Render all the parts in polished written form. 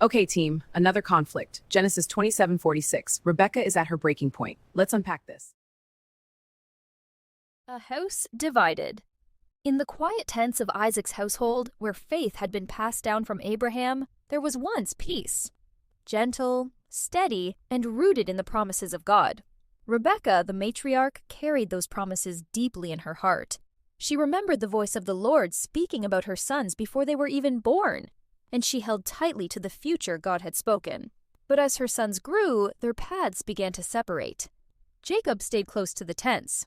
Okay, team, another conflict. Genesis 27:46. Rebecca is at her breaking point. Let's unpack this. A house divided. In the quiet tents of Isaac's household, where faith had been passed down from Abraham, there was once peace. Gentle, steady, and rooted in the promises of God. Rebecca, the matriarch, carried those promises deeply in her heart. She remembered the voice of the Lord speaking about her sons before they were even born, and she held tightly to the future God had spoken. But as her sons grew, their paths began to separate. Jacob stayed close to the tents,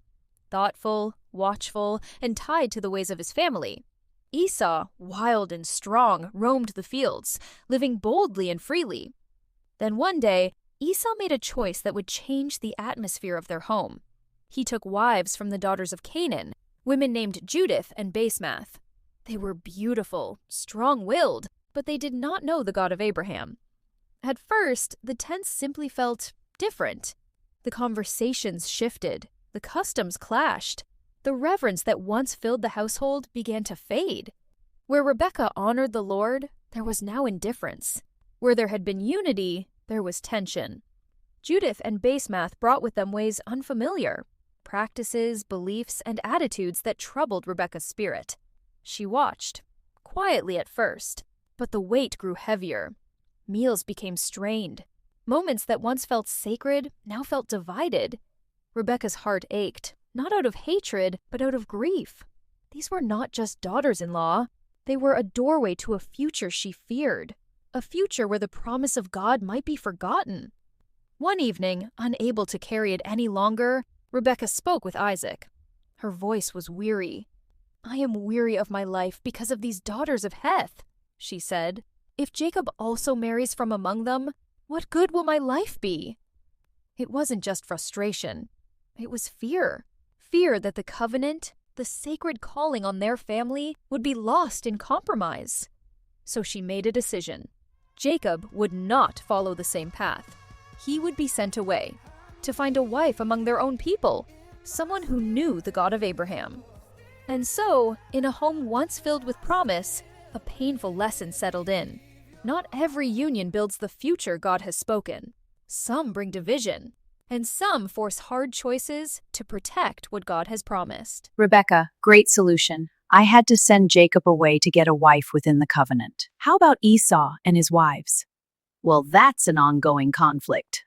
thoughtful, watchful, and tied to the ways of his family. Esau, wild and strong, roamed the fields, living boldly and freely. Then one day, Esau made a choice that would change the atmosphere of their home. He took wives from the daughters of Canaan, women named Judith and Basemath. They were beautiful, strong-willed, but they did not know the God of Abraham. At first, the tents simply felt different. The conversations shifted. The customs clashed. The reverence that once filled the household began to fade. Where Rebecca honored the Lord, there was now indifference. Where there had been unity, there was tension. Judith and Basemath brought with them ways unfamiliar, practices, beliefs, and attitudes that troubled Rebecca's spirit. She watched, quietly at first, but the weight grew heavier. Meals became strained. Moments that once felt sacred now felt divided. Rebecca's heart ached, not out of hatred, but out of grief. These were not just daughters-in-law. They were a doorway to a future she feared, a future where the promise of God might be forgotten. One evening, unable to carry it any longer, Rebecca spoke with Isaac. Her voice was weary. "I am weary of my life because of these daughters of Heth," she said. "If Jacob also marries from among them, what good will my life be?" It wasn't just frustration. It was fear. Fear that the covenant, the sacred calling on their family, would be lost in compromise. So she made a decision. Jacob would not follow the same path. He would be sent away, to find a wife among their own people, someone who knew the God of Abraham. And so, in a home once filled with promise, a painful lesson settled in. Not every union builds the future God has spoken. Some bring division, and some force hard choices to protect what God has promised. Rebecca, great solution. I had to send Jacob away to get a wife within the covenant. How about Esau and his wives? Well, that's an ongoing conflict.